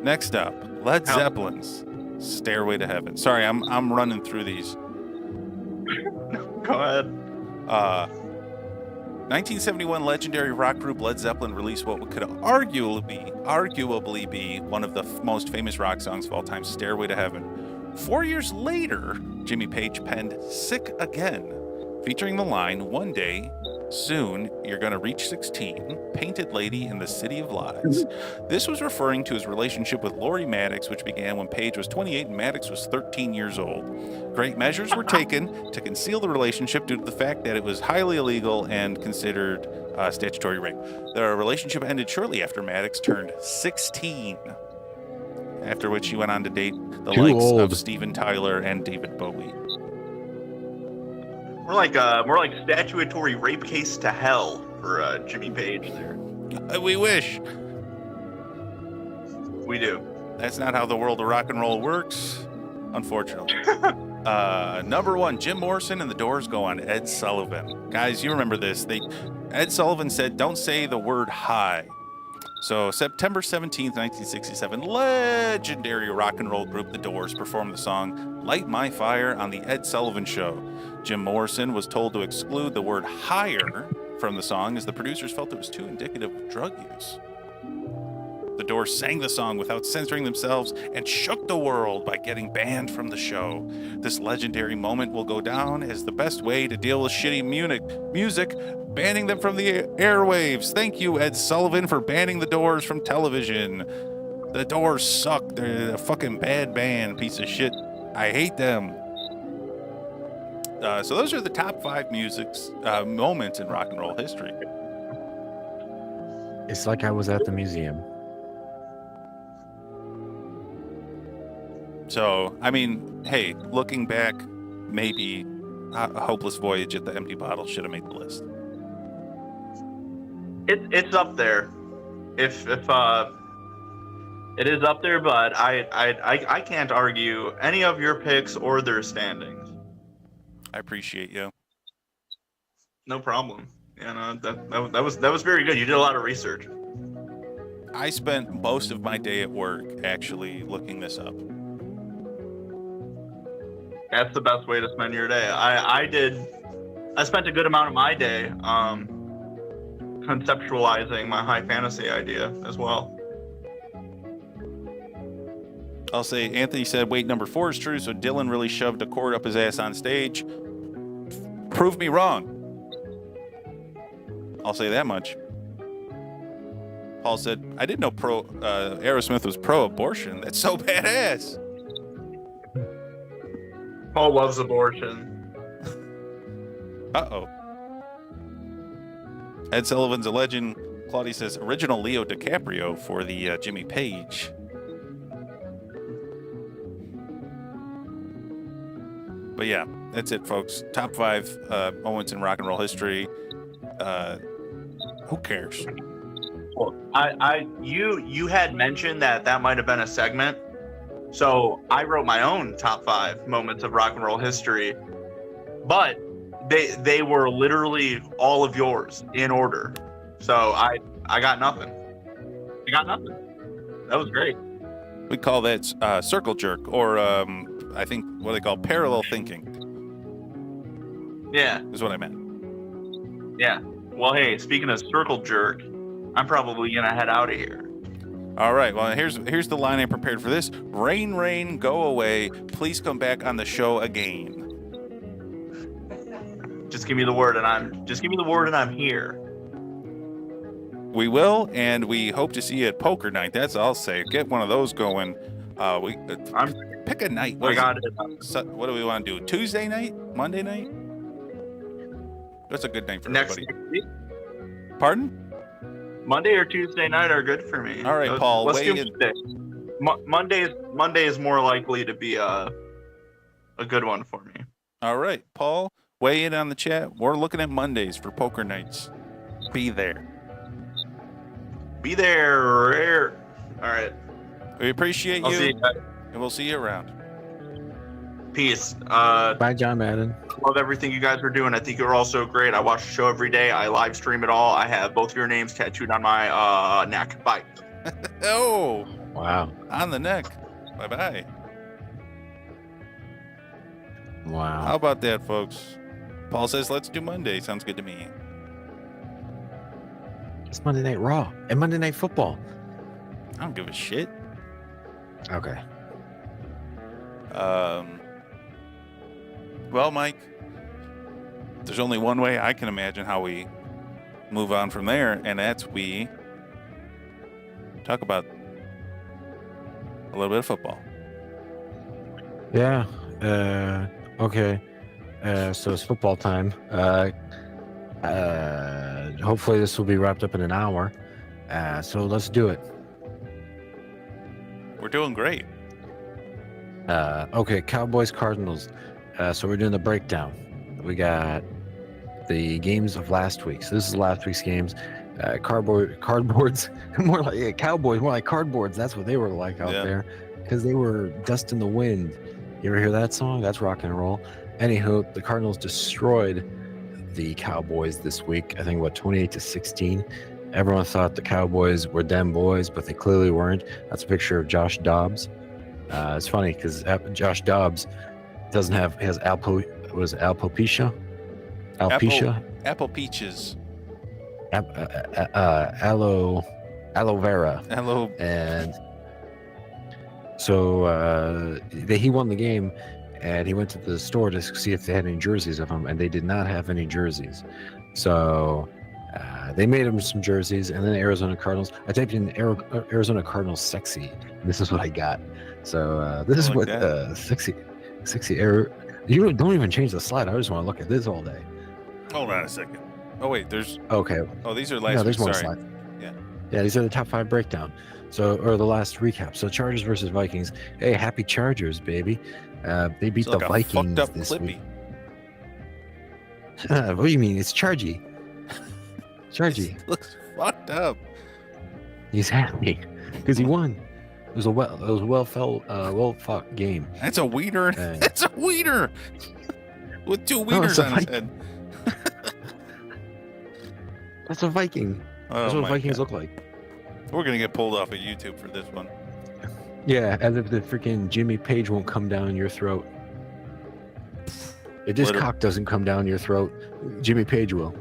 Next up, Led Zeppelin's Stairway to Heaven. Sorry, I'm running through these. Go ahead. 1971 legendary rock group Led Zeppelin released what could arguably be one of the most famous rock songs of all time, Stairway to Heaven. 4 years later, Jimmy Page penned Sick Again, featuring the line, "One day, soon, you're gonna reach 16, painted lady in the city of lies." This was referring to his relationship with Lori Maddox, which began when Page was 28 and Maddox was 13 years old. Great measures were taken to conceal the relationship due to the fact that it was highly illegal and considered statutory rape. The relationship ended shortly after Maddox turned 16, after which he went on to date the likes of Steven Tyler and David Bowie. More like statutory rape case to hell for Jimmy Page there. We wish. We do. That's not how the world of rock and roll works, unfortunately. Number 1, Jim Morrison and the Doors go on Ed Sullivan. Guys, you remember this. Ed Sullivan said, "Don't say the word high." So September 17th, 1967, legendary rock and roll group The Doors performed the song Light My Fire on the Ed Sullivan Show. Jim Morrison was told to exclude the word higher from the song as the producers felt it was too indicative of drug use. The Doors sang the song without censoring themselves and shook the world by getting banned from the show. This legendary moment will go down as the best way to deal with shitty music, banning them from the airwaves. Thank you, Ed Sullivan, for banning the Doors from television. The Doors suck. They're a fucking bad band, piece of shit. I hate them. So those are the top 5 moments in rock and roll history. It's like I was at the museum. So, I mean, hey, looking back, maybe A Hopeless Voyage at the Empty Bottle should have made the list. It's up there. If it is up there, but I can't argue any of your picks or their standings. I appreciate you. No problem. Yeah, no, that was very good. You did a lot of research. I spent most of my day at work actually looking this up. That's the best way to spend your day. I spent a good amount of my day conceptualizing my high fantasy idea as well. I'll say Anthony said weight number 4 is true, so Dylan really shoved a cord up his ass on stage. Prove me wrong. I'll say that much. Paul said, I didn't know Aerosmith was pro-abortion. That's so badass. Paul loves abortion. Uh-oh. Ed Sullivan's a legend. Claudia says, original Leo DiCaprio for the Jimmy Page. But yeah, that's it, folks. Top 5 moments in rock and roll history. Who cares? Well, you had mentioned that might have been a segment, so I wrote my own top 5 moments of rock and roll history, but they were literally all of yours in order. So I got nothing. I got nothing. That was great. We call that circle jerk, or I think what they call parallel thinking. Yeah, Is what I meant. yeah. Well, hey, speaking of circle jerk, I'm probably gonna head out of here. All right. Well, here's the line I prepared for this. Rain, rain, go away. Please come back on the show again. Just give me the word, and I'm here. We will, and we hope to see you at poker night. That's all I'll say. Get one of those going. Pick a night. I got it. What do we want to do? Tuesday night? Monday night? That's a good night for Next everybody. week, Pardon? Monday or Tuesday night are good for me. All right, Paul, Let's do weigh in. Monday. Monday is more likely to be a good one for me. All right, Paul, weigh in on the chat. We're looking at Mondays for poker nights. Be there. Be there. All right. We appreciate I'll you, see you guys. and we'll see you around. Peace. Bye, John Madden. Love everything you guys are doing. I think you're all so great. I watch the show every day. I live stream it all. I have both your names tattooed on my neck. Bye. Oh, Wow. on the neck. Bye-bye. How Wow. about that, folks? Paul says, let's do Monday. Sounds good to me. It's Monday Night Raw and Monday Night Football. I don't give a shit. Okay. Well, Mike, there's only one way I can imagine how we move on from there, and that's we talk about a little bit of football. Yeah. Okay. So it's football time. Hopefully this will be wrapped up in an hour. So let's do it. We're doing great. Okay, Cowboys Cardinals. So we're doing the breakdown. We got the games of last week. So this is last week's games. Cardboards, more like Cowboys, more like cardboards. That's what they were like out there, because they were dust in the wind. You ever hear that song? That's rock and roll. Anywho, the Cardinals destroyed the Cowboys this week. I think 28-16. Everyone thought the Cowboys were them boys, but they clearly weren't. That's a picture of Josh Dobbs. It's funny because Josh Dobbs doesn't have alopecia. Apple peaches. Aloe vera. Hello. And so he won the game, and he went to the store to see if they had any jerseys of him, and they did not have any jerseys. So they made him some jerseys, and then Arizona Cardinals. I typed in Arizona Cardinals sexy. And this is what I got. So this is like what that. sexy You don't even change the slide. I just want to look at this all day. Hold on a second. Oh, wait, there's... Okay. Oh, these are last No, there's week. one Sorry. slide. Yeah. Yeah, these are the top 5 breakdown. So, or the last recap. So, Chargers versus Vikings. Hey, happy Chargers, baby. They beat It's the like a Vikings fucked up this Clippy. week. What do you mean? It's Chargy. Chargy. It looks fucked up. He's happy because he won. It was a well fought game. That's a wiener. That's a wiener. With 2 No, it's wieners a on his Viking. head. That's a Viking. That's Oh what my Vikings God. look like. We're going to get pulled off of YouTube for this one. Yeah, as if the freaking Jimmy Page won't come down your throat. If this Literally. cock doesn't come down your throat, Jimmy Page will.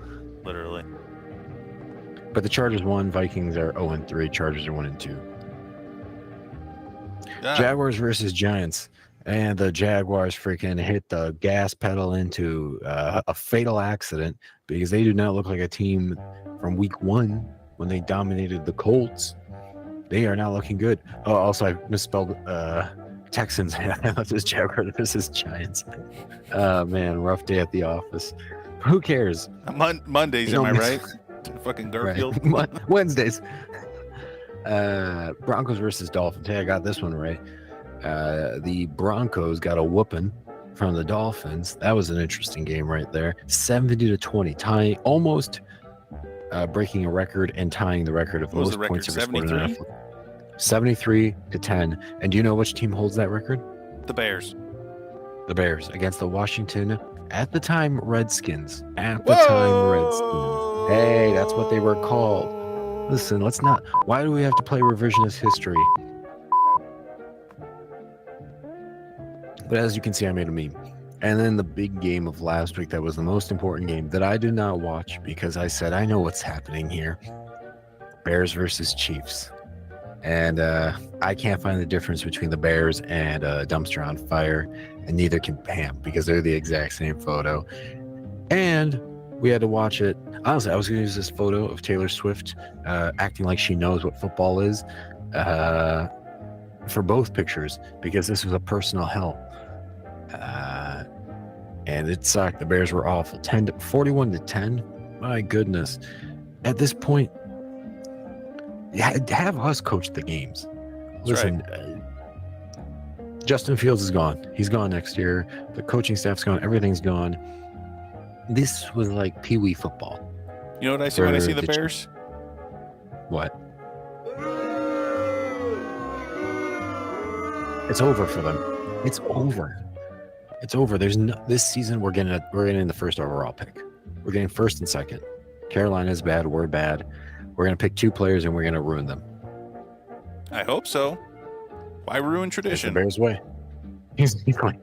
Literally. But the Chargers won. Vikings are 0-3. Chargers are 1-2. Yeah. Jaguars versus Giants. And the Jaguars freaking hit the gas pedal into a fatal accident because they do not look like a team from week 1 when they dominated the Colts. They are not looking good. Oh, also, I misspelled Texans. I thought this Jaguars versus Giants. Man, rough day at the office. Who cares? Mondays, You am I don't right? Fucking Garfield. Right. Wednesdays. Broncos versus Dolphins. Hey, I got this one right. The Broncos got a whooping from the Dolphins. That was an interesting game right there. 70-20, tying almost breaking a record and tying the record of What was most the record, points ever scored in an 73? NFL. 73-10. And do you know which team holds that record? The Bears. The Bears against the Washington, at the time, Redskins. At the time, Redskins. Hey, that's what they were called. Listen, let's not. Why do we have to play revisionist history? But as you can see, I made a meme. And then the big game of last week, that was the most important game that I did not watch because I said, I know what's happening here. Bears versus Chiefs. And I can't find the difference between the Bears and Dumpster on Fire. And neither can Pam because they're the exact same photo. And we had to watch it. Honestly, I was going to use this photo of Taylor Swift acting like she knows what football is for both pictures because this was a personal hell. And it sucked. The Bears were awful. 41-10. My goodness. At this point, have us coach the games. Listen, Justin Fields is gone. He's gone next year. The coaching staff's gone. Everything's gone. This was like Pee-wee football. You know what I see when I see the Bears? What? It's over for them. It's over. It's over. There's no. This season we're getting the first overall pick. We're getting first and second. Carolina's bad. We're bad. We're gonna pick 2 players and we're gonna ruin them. I hope so. Why ruin It's the tradition? Bears' way. He's going.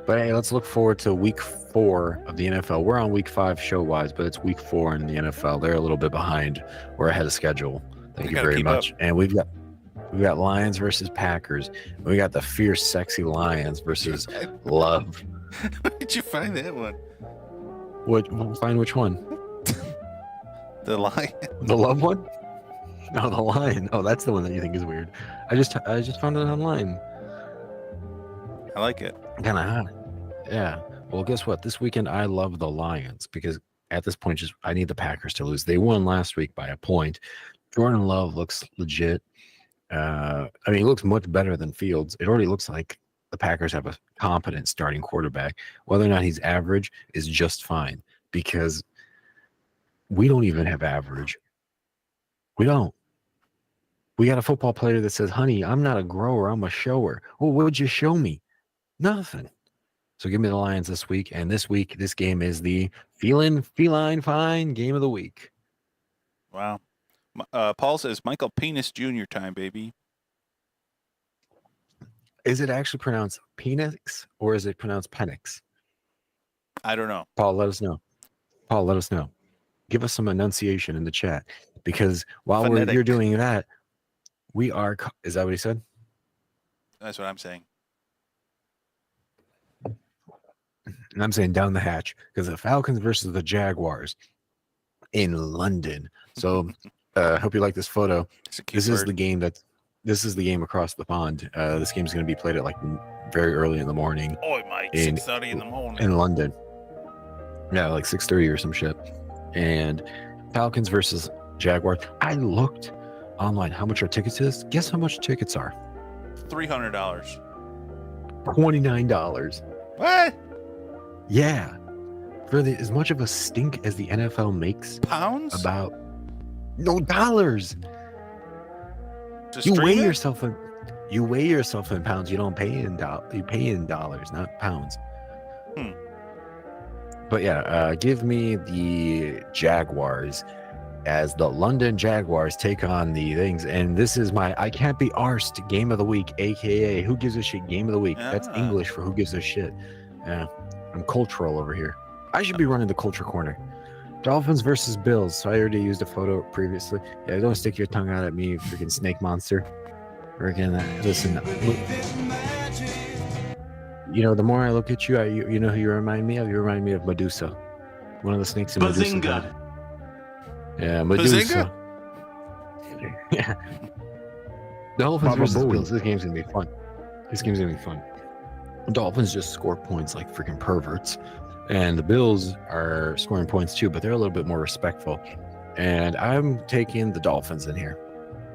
But hey, let's look forward to week 4 of the NFL. We're on week 5 show-wise, but it's week 4 in the NFL. They're a little bit behind. We're ahead of schedule. Thank you very much. And we've got Lions versus Packers. We got the fierce, sexy Lions versus Love. Where did you find that one? Find which one? The Lion. The Love one? No, the Lion. Oh, that's the one that you think is weird. I just found it online. I like it. Kind of hot. Yeah. Well, guess what? This weekend I love the Lions because at this point, I need the Packers to lose. They won last week by a point. Jordan Love looks legit. He looks much better than Fields. It already looks like the Packers have a competent starting quarterback. Whether or not he's average is just fine because we don't even have average. We don't. We got a football player that says, honey, I'm not a grower, I'm a shower. Well, what would you show me? Nothing. So give me the Lions this week. And this week, this game is the feline fine game of the week. Wow. Paul says Michael Penis Jr. time, baby. Is it actually pronounced Penix or is it pronounced Penix? I don't know. Paul, let us know. Paul, let us know. Give us some enunciation in the chat because while you're doing that, we are. Is that what he said? That's what I'm saying. And I'm saying down the hatch because the Falcons versus the Jaguars in London. So hope you like this photo. This is the game across the pond. This game is going to be played at like very early in the morning. Oh, Mike, 6:30 in the morning in London. Yeah, like 6:30 or some shit. And Falcons versus Jaguars. I looked online how much our tickets is. Guess how much tickets are? $300. $29. What? Yeah. For as much of a stink as the NFL makes. Pounds? About no dollars. You weigh yourself in pounds. You don't pay in you pay in dollars, not pounds. Hmm. But yeah, give me the Jaguars as the London Jaguars take on the things. And this is my I can't be arsed game of the week, aka who gives a shit game of the week. That's Ah. English for who gives a shit. Yeah, I'm cultural over here. I should be running the culture corner. Dolphins versus Bills. So I already used a photo previously. Yeah, don't stick your tongue out at me, freaking snake monster. Freaking listen. You know, the more I look at you, you know who you remind me of? You remind me of Medusa. One of the snakes in Medusa's Bazinga. head. Yeah, Medusa. Yeah. Dolphins Baba versus Booey. Bills. This game's gonna be fun. This game's gonna be fun. Dolphins just score points like freaking perverts, and the Bills are scoring points too, but they're a little bit more respectful. And I'm taking the Dolphins in here.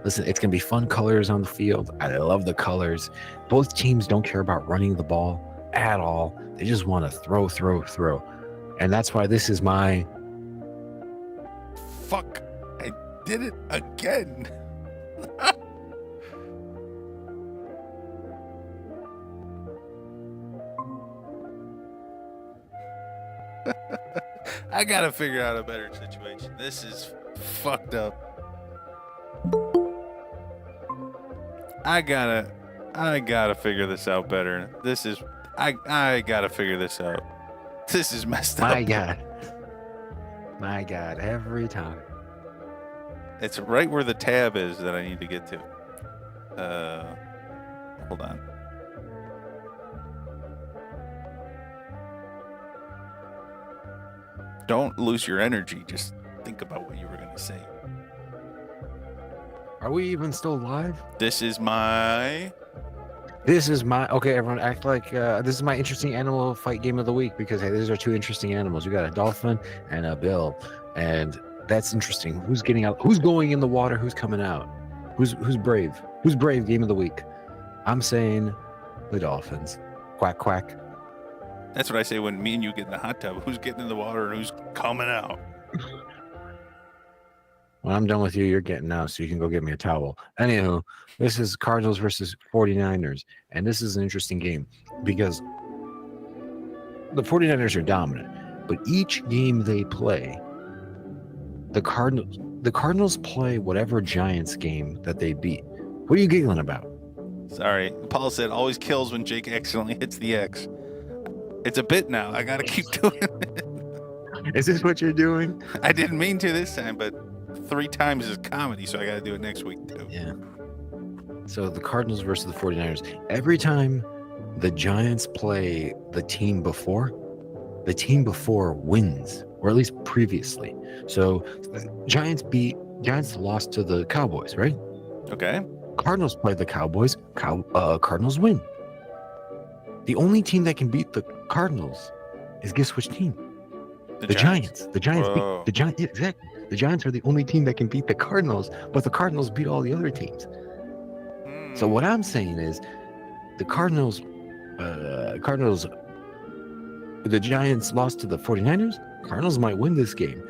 Listen, it's gonna be fun colors on the field. I love the colors. Both teams don't care about running the ball at all. They just want to throw. And that's why this is my Fuck. I did it again. I gotta figure out a better situation. This is fucked up. I gotta figure this out better. This is I gotta figure this out. This is messed up. my God, every time. It's right where the tab is that I need to get to. Hold on. Don't lose your energy. Just think about what you were going to say. Are we even still live? This is my... Okay, everyone act like this is my interesting animal fight game of the week, because hey, these are two interesting animals. We got a dolphin and a bill, and that's interesting. Who's getting out? Who's going in the water? Who's coming out? Who's brave? Who's brave game of the week? I'm saying the Dolphins. Quack, quack. That's what I say when me and you get in the hot tub. Who's getting in the water and who's coming out? When I'm done with you, you're getting out, so you can go get me a towel. Anywho, this is Cardinals versus 49ers, and this is an interesting game because the 49ers are dominant, but each game they play, the Cardinals play whatever Giants game that they beat. What are you giggling about? Sorry. Paul said always kills when Jake accidentally hits the X. It's a bit now. I gotta keep doing it. Is this what you're doing? I didn't mean to this time, but 3 times is comedy, so I gotta do it next week too. Yeah. So the Cardinals versus the 49ers. Every time the Giants play the team before wins, or at least previously. So Giants lost to the Cowboys, right? Okay. Cardinals play the Cowboys. Cardinals win. The only team that can beat the Cardinals is guess which team? The Giants. The Giants Whoa. beat the Giants. Exactly. The Giants are the only team that can beat the Cardinals, but the Cardinals beat all the other teams. So what I'm saying is, the the Giants lost to the 49ers. Cardinals might win this game,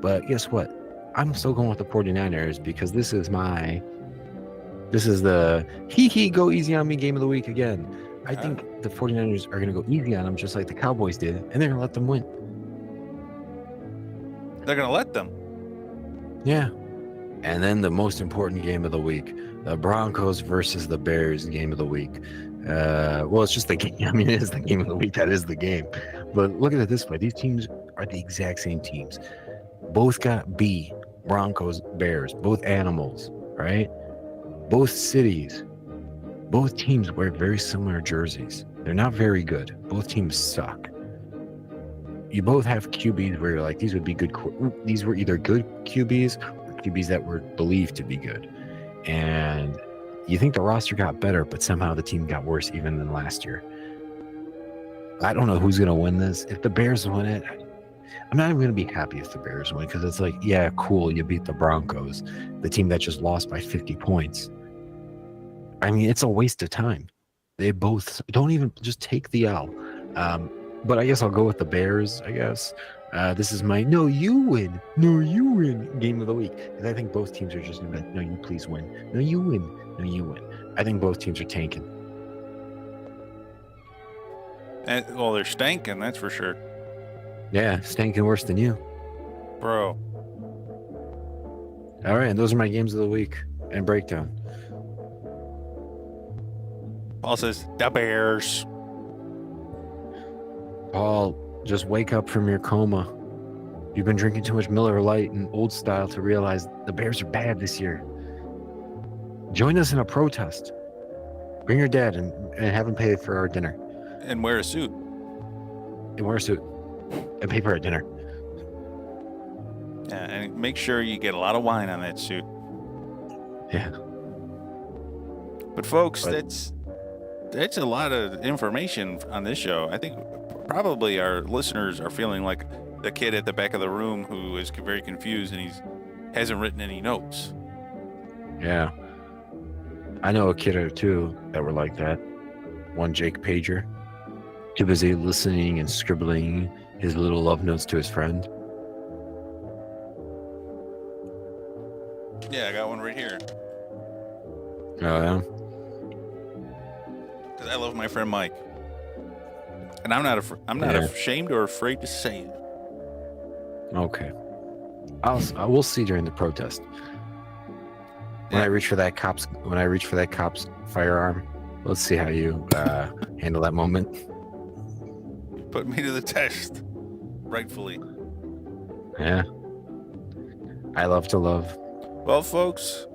but guess what? I'm still going with the 49ers because this is the go easy on me game of the week again. I think the 49ers are going to go easy on them just like the Cowboys did, and they're going to let them win. They're gonna let them. Yeah. And then the most important game of the week, the Broncos versus the Bears game of the week. Well, it's just the game. I mean, it is the game of the week. That is the game. But look at it this way. These teams are the exact same teams. Both got B, Broncos, Bears, both animals, right? Both cities. Both teams wear very similar jerseys. They're not very good. Both teams suck. You both have QBs where you're like, these would be good. These were either good QBs or QBs that were believed to be good. And you think the roster got better, but somehow the team got worse even than last year. I don't know who's going to win this. If the Bears win it, I'm not even going to be happy if the Bears win, because it's like, yeah, cool, you beat the Broncos, the team that just lost by 50 points. I mean, it's a waste of time. They both don't even just take the L. But I guess I'll go with the Bears, I guess. This is my no, you win game of the week. Because I think both teams are just going to be like, no, you please win. No, you win. No, you win. I think both teams are tanking. And, well, they're stanking, that's for sure. Yeah, stinking worse than you. Bro. All right, and those are my games of the week and breakdown. Paul says the Bears. Paul, just wake up from your coma. You've been drinking too much Miller Lite and Old Style to realize the Bears are bad this year. Join us in a protest. Bring your dad and have him pay for our dinner. And wear a suit. And wear a suit. And pay for our dinner. Yeah, and make sure you get a lot of wine on that suit. Yeah. But folks, that's a lot of information on this show. I think probably our listeners are feeling like the kid at the back of the room who is very confused and hasn't written any notes. Yeah. I know a kid or two that were like that. One Jake Pager. Too busy listening and scribbling his little love notes to his friend. Yeah, I got one right here. Oh, yeah? Because I love my friend Mike. And I'm not ashamed or afraid to say it. Okay. I will see during the protest. When Yeah. I reach for that cop's firearm, let's see how you handle that moment. Put me to the test, rightfully. Yeah. I love to love. Well, folks,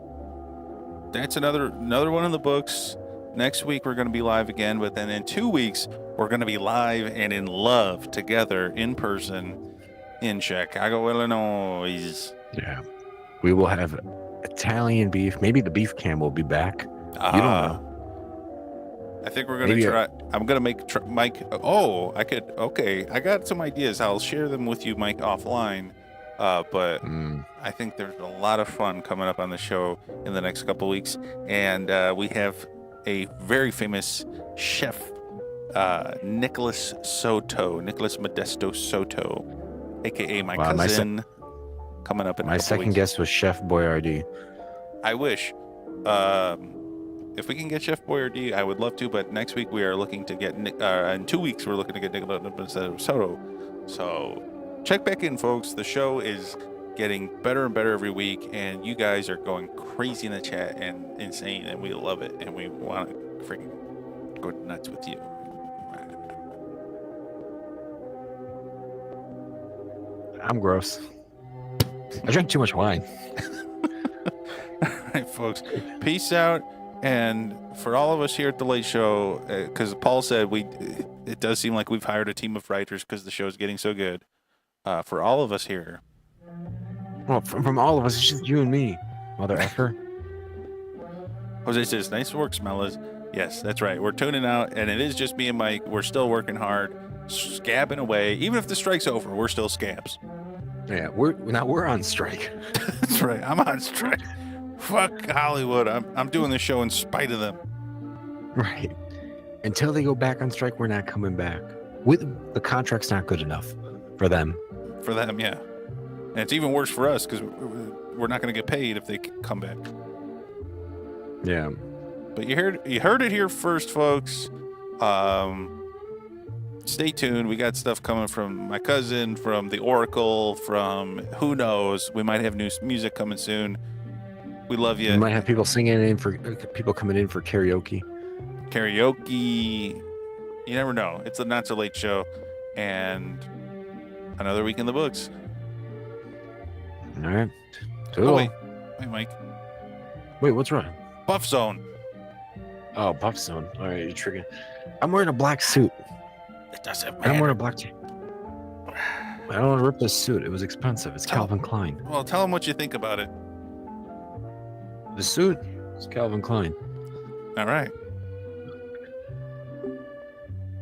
that's another one in the books. Next week we're going to be live again, but then in 2 weeks we're going to be live and in love together in person in Chicago, Illinois. Yeah. We will have Italian beef. Maybe the beef cam will be back. You don't know. I think we're going to try. I'm going to make Mike. Oh, I could. Okay. I got some ideas. I'll share them with you, Mike, offline. But I think there's a lot of fun coming up on the show in the next couple weeks. And we have a very famous chef, Nicholas Modesto Soto, a.k.a. my cousin, coming up in a my couple second weeks. guest was Chef Boyardee. I wish. If we can get Chef Boyardee, I would love to. But next week we are looking to get in 2 weeks we're looking to get Nicholas Soto. So check back in, folks. The show is getting better and better every week, and you guys are going crazy in the chat and insane, and we love it, and we want to freaking go nuts with you. I'm gross. I drank too much wine. All right, folks. Peace out. And for all of us here at the Late Show, because Paul said it does seem like we've hired a team of writers because the show's getting so good. For all of us here. Well, from all of us, it's just you and me, mother effer. Jose says, nice work, Smellas. Yes, that's right. We're tuning out, and it is just me and Mike. We're still working hard, scabbing away. Even if the strike's over, we're still scabs. Yeah, we're on strike. That's right. I'm on strike. Fuck Hollywood. I'm doing the show in spite of them. Right. Until they go back on strike, we're not coming back. The contract's not good enough for them. For them, yeah. And it's even worse for us because we're not going to get paid if they come back. Yeah. But you heard it here first, folks. Stay tuned. We got stuff coming from my cousin, from the Oracle, from who knows. We might have new music coming soon. We love you. We might have people people coming in for karaoke. Karaoke. You never know. It's a Not So Late Show, and another week in the books. All right. Oh, wait, Mike. Wait, what's wrong? Buff Zone. Oh, Buff Zone. All right, you're triggering. I'm wearing a black suit. It doesn't I'm matter. wearing a black tee. I don't want to rip this suit. It was expensive. It's Calvin Klein. Well, tell them what you think about it. The suit is Calvin Klein. All right.